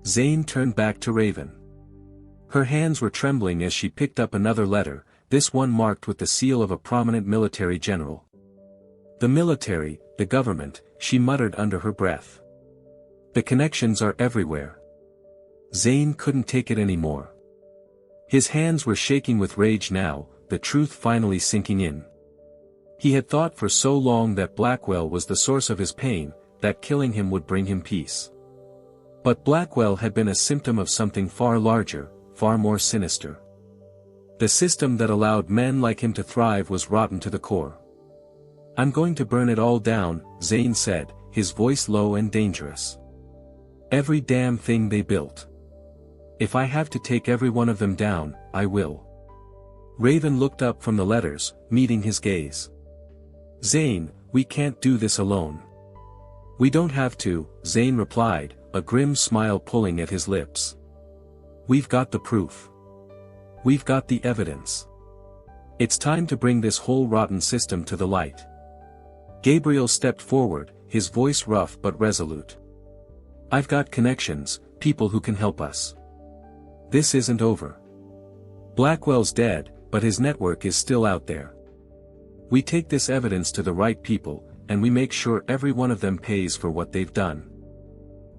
Zane turned back to Raven. Her hands were trembling as she picked up another letter, this one marked with the seal of a prominent military general. "The military, the government," she muttered under her breath. "The connections are everywhere." Zane couldn't take it anymore. His hands were shaking with rage now, the truth finally sinking in. He had thought for so long that Blackwell was the source of his pain, that killing him would bring him peace. But Blackwell had been a symptom of something far larger, far more sinister. The system that allowed men like him to thrive was rotten to the core. "I'm going to burn it all down," Zane said, his voice low and dangerous. "Every damn thing they built. If I have to take every one of them down, I will." Raven looked up from the letters, meeting his gaze. "Zane, we can't do this alone." "We don't have to," Zane replied, a grim smile pulling at his lips. "We've got the proof. We've got the evidence. It's time to bring this whole rotten system to the light." Gabriel stepped forward, his voice rough but resolute. "I've got connections, people who can help us. This isn't over. Blackwell's dead, but his network is still out there. We take this evidence to the right people, and we make sure every one of them pays for what they've done."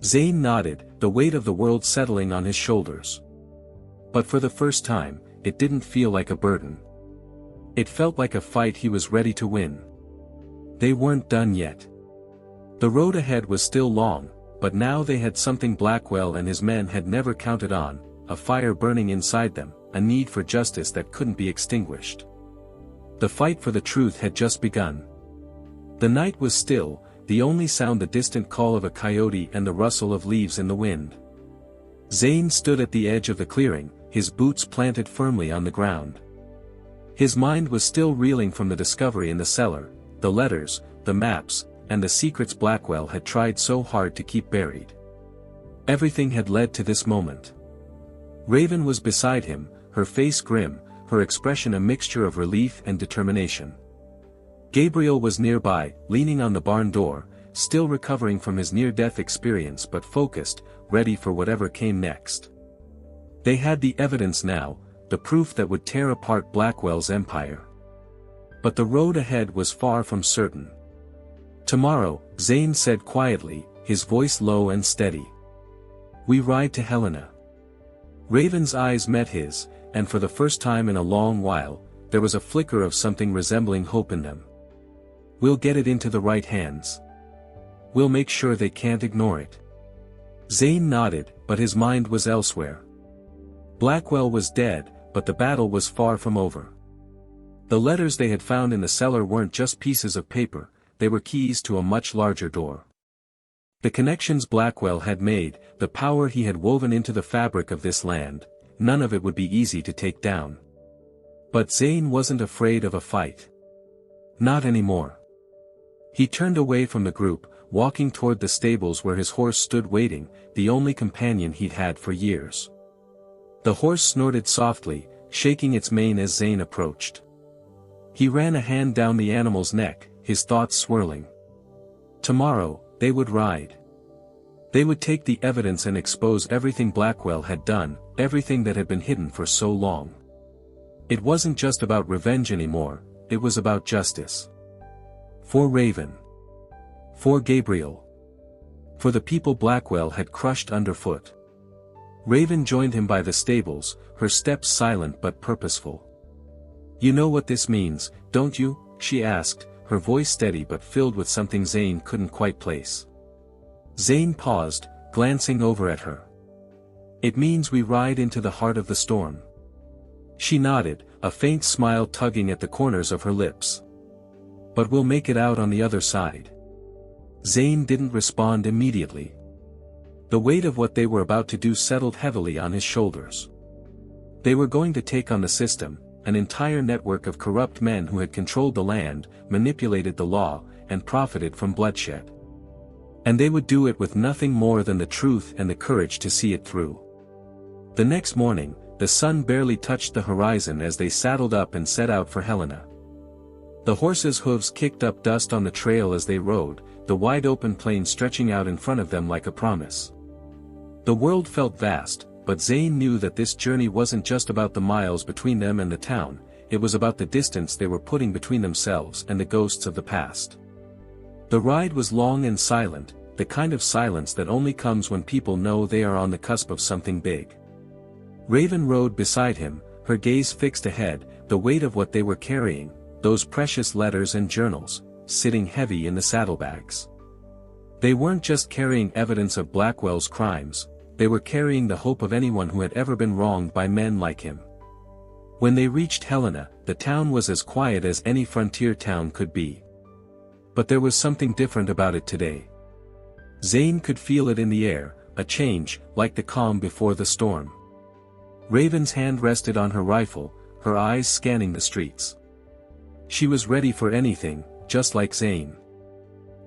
Zane nodded, the weight of the world settling on his shoulders. But for the first time, it didn't feel like a burden. It felt like a fight he was ready to win. They weren't done yet. The road ahead was still long, but now they had something Blackwell and his men had never counted on, a fire burning inside them, a need for justice that couldn't be extinguished. The fight for the truth had just begun. The night was still, the only sound the distant call of a coyote and the rustle of leaves in the wind. Zane stood at the edge of the clearing, his boots planted firmly on the ground. His mind was still reeling from the discovery in the cellar, the letters, the maps, and the secrets Blackwell had tried so hard to keep buried. Everything had led to this moment. Raven was beside him, her face grim, her expression a mixture of relief and determination. Gabriel was nearby, leaning on the barn door, still recovering from his near-death experience but focused, ready for whatever came next. They had the evidence now, the proof that would tear apart Blackwell's empire. But the road ahead was far from certain. "Tomorrow," Zane said quietly, his voice low and steady. "We ride to Helena." Raven's eyes met his, and for the first time in a long while, there was a flicker of something resembling hope in them. "We'll get it into the right hands. We'll make sure they can't ignore it." Zane nodded, but his mind was elsewhere. Blackwell was dead, but the battle was far from over. The letters they had found in the cellar weren't just pieces of paper, they were keys to a much larger door. The connections Blackwell had made, the power he had woven into the fabric of this land, none of it would be easy to take down. But Zane wasn't afraid of a fight. Not anymore. He turned away from the group, walking toward the stables where his horse stood waiting, the only companion he'd had for years. The horse snorted softly, shaking its mane as Zane approached. He ran a hand down the animal's neck, his thoughts swirling. Tomorrow, they would ride. They would take the evidence and expose everything Blackwell had done, everything that had been hidden for so long. It wasn't just about revenge anymore, it was about justice. For Raven. For Gabriel. For the people Blackwell had crushed underfoot. Raven joined him by the stables, her steps silent but purposeful. "You know what this means, don't you?" she asked, her voice steady but filled with something Zane couldn't quite place. Zane paused, glancing over at her. "It means we ride into the heart of the storm." She nodded, a faint smile tugging at the corners of her lips. "But we'll make it out on the other side." Zane didn't respond immediately. The weight of what they were about to do settled heavily on his shoulders. They were going to take on the system, an entire network of corrupt men who had controlled the land, manipulated the law, and profited from bloodshed. And they would do it with nothing more than the truth and the courage to see it through. The next morning, the sun barely touched the horizon as they saddled up and set out for Helena. The horses' hooves kicked up dust on the trail as they rode, the wide-open plain stretching out in front of them like a promise. The world felt vast, but Zane knew that this journey wasn't just about the miles between them and the town, it was about the distance they were putting between themselves and the ghosts of the past. The ride was long and silent, the kind of silence that only comes when people know they are on the cusp of something big. Raven rode beside him, her gaze fixed ahead, the weight of what they were carrying, those precious letters and journals, sitting heavy in the saddlebags. They weren't just carrying evidence of Blackwell's crimes, they were carrying the hope of anyone who had ever been wronged by men like him. When they reached Helena, the town was as quiet as any frontier town could be. But there was something different about it today. Zane could feel it in the air, a change, like the calm before the storm. Raven's hand rested on her rifle, her eyes scanning the streets. She was ready for anything, just like Zane.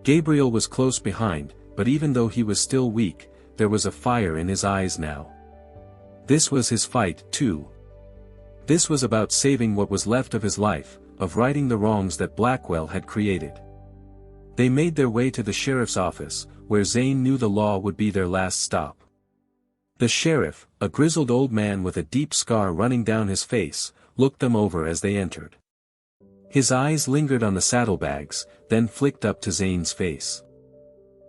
Gabriel was close behind, but even though he was still weak, there was a fire in his eyes now. This was his fight, too. This was about saving what was left of his life, of righting the wrongs that Blackwell had created. They made their way to the sheriff's office, where Zane knew the law would be their last stop. The sheriff, a grizzled old man with a deep scar running down his face, looked them over as they entered. His eyes lingered on the saddlebags, then flicked up to Zane's face.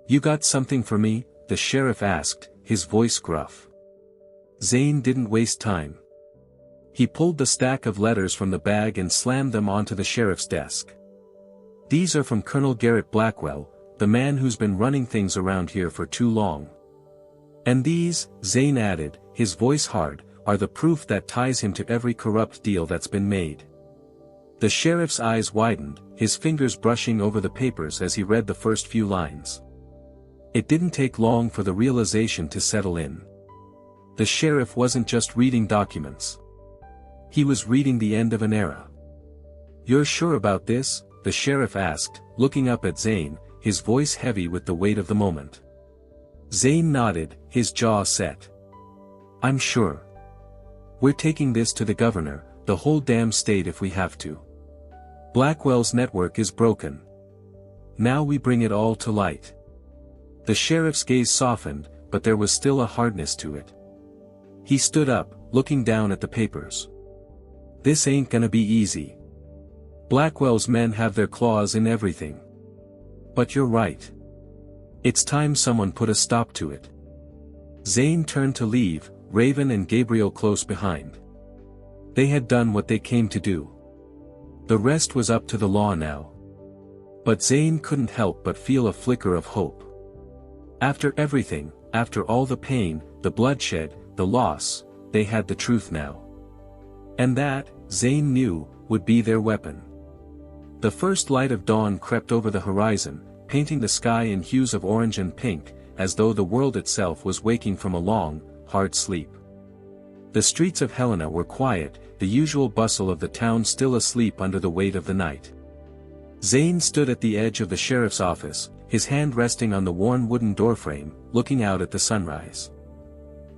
"You got something for me, the sheriff asked, his voice gruff. Zane didn't waste time. He pulled the stack of letters from the bag and slammed them onto the sheriff's desk. These are from Colonel Garrett Blackwell, the man who's been running things around here for too long. And these, Zane added, his voice hard, are the proof that ties him to every corrupt deal that's been made. The sheriff's eyes widened, his fingers brushing over the papers as he read the first few lines. It didn't take long for the realization to settle in. The sheriff wasn't just reading documents. He was reading the end of an era. "You're sure about this?" the sheriff asked, looking up at Zane, his voice heavy with the weight of the moment. Zane nodded, his jaw set. "I'm sure. We're taking this to the governor, the whole damn state if we have to. Blackwell's network is broken. Now we bring it all to light." The sheriff's gaze softened, but there was still a hardness to it. He stood up, looking down at the papers. "This ain't gonna be easy. Blackwell's men have their claws in everything. But you're right. It's time someone put a stop to it." Zane turned to leave, Raven and Gabriel close behind. They had done what they came to do. The rest was up to the law now. But Zane couldn't help but feel a flicker of hope. After everything, after all the pain, the bloodshed, the loss, they had the truth now. And that, Zane knew, would be their weapon. The first light of dawn crept over the horizon, painting the sky in hues of orange and pink, as though the world itself was waking from a long, hard sleep. The streets of Helena were quiet, the usual bustle of the town still asleep under the weight of the night. Zane stood at the edge of the sheriff's office, his hand resting on the worn wooden doorframe, looking out at the sunrise.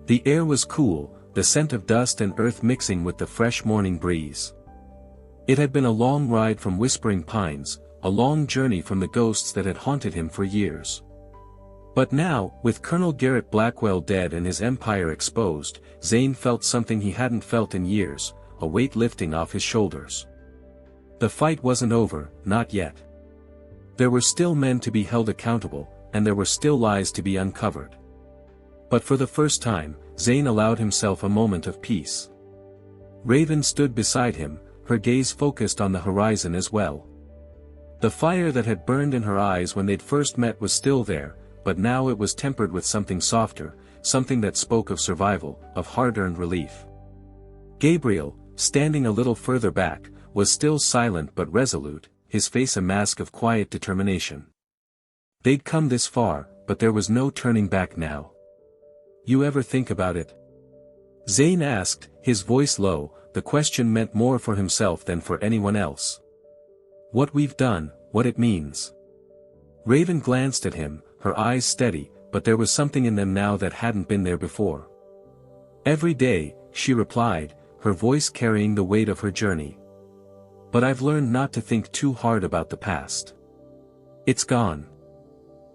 The air was cool, the scent of dust and earth mixing with the fresh morning breeze. It had been a long ride from Whispering Pines, a long journey from the ghosts that had haunted him for years. But now, with Colonel Garrett Blackwell dead and his empire exposed, Zane felt something he hadn't felt in years, a weight lifting off his shoulders. The fight wasn't over, not yet. There were still men to be held accountable, and there were still lies to be uncovered. But for the first time, Zane allowed himself a moment of peace. Raven stood beside him, her gaze focused on the horizon as well. The fire that had burned in her eyes when they'd first met was still there, but now it was tempered with something softer, something that spoke of survival, of hard-earned relief. Gabriel, standing a little further back, was still silent but resolute, his face a mask of quiet determination. They'd come this far, but there was no turning back now. "You ever think about it?" Zane asked, his voice low, the question meant more for himself than for anyone else. "What we've done, what it means." Raven glanced at him, her eyes steady, but there was something in them now that hadn't been there before. "Every day," she replied, her voice carrying the weight of her journey. "But I've learned not to think too hard about the past. It's gone.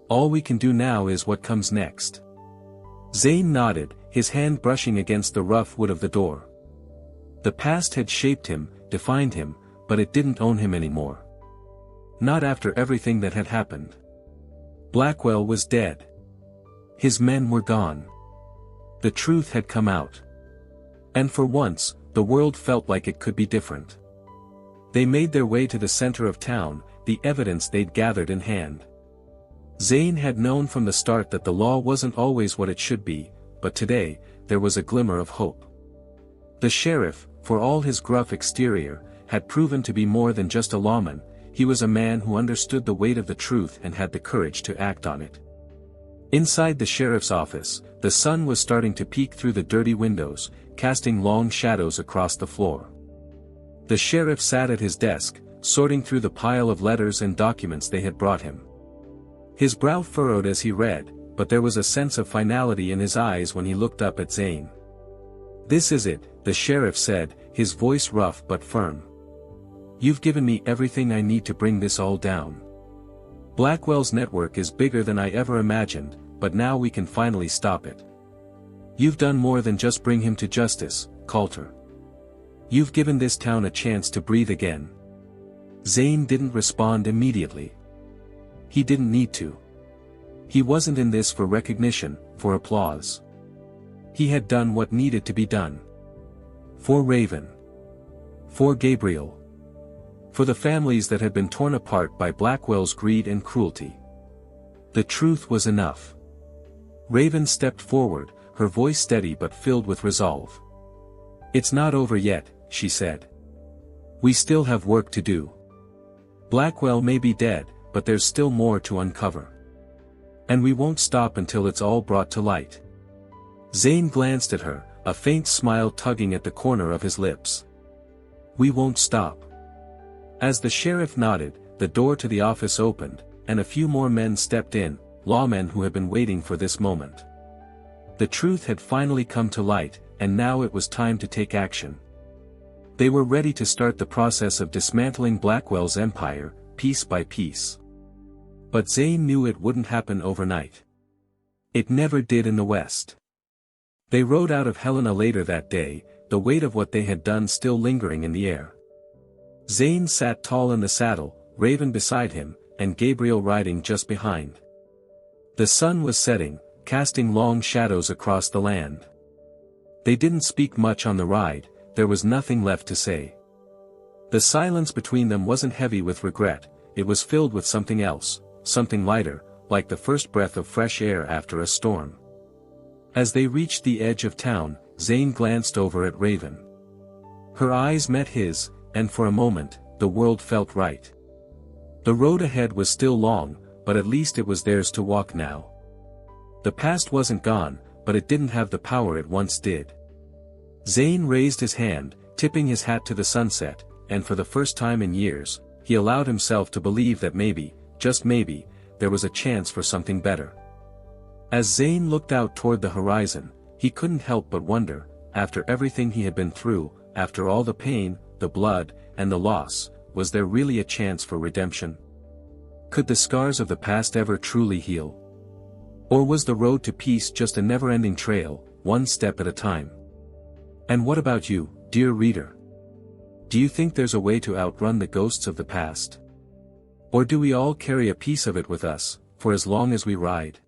All we can do now is what comes next." Zane nodded, his hand brushing against the rough wood of the door. The past had shaped him, defined him, but it didn't own him anymore. Not after everything that had happened. Blackwell was dead. His men were gone. The truth had come out. And for once, the world felt like it could be different. They made their way to the center of town, the evidence they'd gathered in hand. Zane had known from the start that the law wasn't always what it should be, but today, there was a glimmer of hope. The sheriff, for all his gruff exterior, had proven to be more than just a lawman. He was a man who understood the weight of the truth and had the courage to act on it. Inside the sheriff's office, the sun was starting to peek through the dirty windows, casting long shadows across the floor. The sheriff sat at his desk, sorting through the pile of letters and documents they had brought him. His brow furrowed as he read, but there was a sense of finality in his eyes when he looked up at Zane. "This is it," the sheriff said, his voice rough but firm. "You've given me everything I need to bring this all down. Blackwell's network is bigger than I ever imagined, but now we can finally stop it. You've done more than just bring him to justice, Coulter. You've given this town a chance to breathe again." Zane didn't respond immediately. He didn't need to. He wasn't in this for recognition, for applause. He had done what needed to be done. For Raven. For Gabriel. For the families that had been torn apart by Blackwell's greed and cruelty. The truth was enough. Raven stepped forward, her voice steady but filled with resolve. "It's not over yet," she said. "We still have work to do. Blackwell may be dead, but there's still more to uncover. And we won't stop until it's all brought to light." Zane glanced at her, a faint smile tugging at the corner of his lips. "We won't stop." As the sheriff nodded, the door to the office opened, and a few more men stepped in, lawmen who had been waiting for this moment. The truth had finally come to light, and now it was time to take action. They were ready to start the process of dismantling Blackwell's empire, piece by piece. But Zane knew it wouldn't happen overnight. It never did in the West. They rode out of Helena later that day, the weight of what they had done still lingering in the air. Zane sat tall in the saddle, Raven beside him, and Gabriel riding just behind. The sun was setting, casting long shadows across the land. They didn't speak much on the ride, there was nothing left to say. The silence between them wasn't heavy with regret, it was filled with something else, something lighter, like the first breath of fresh air after a storm. As they reached the edge of town, Zane glanced over at Raven. Her eyes met his, and for a moment, the world felt right. The road ahead was still long, but at least it was theirs to walk now. The past wasn't gone, but it didn't have the power it once did. Zane raised his hand, tipping his hat to the sunset, and for the first time in years, he allowed himself to believe that maybe, just maybe, there was a chance for something better. As Zane looked out toward the horizon, he couldn't help but wonder, after everything he had been through, after all the pain, the blood, and the loss, was there really a chance for redemption? Could the scars of the past ever truly heal? Or was the road to peace just a never-ending trail, one step at a time? And what about you, dear reader? Do you think there's a way to outrun the ghosts of the past? Or do we all carry a piece of it with us, for as long as we ride?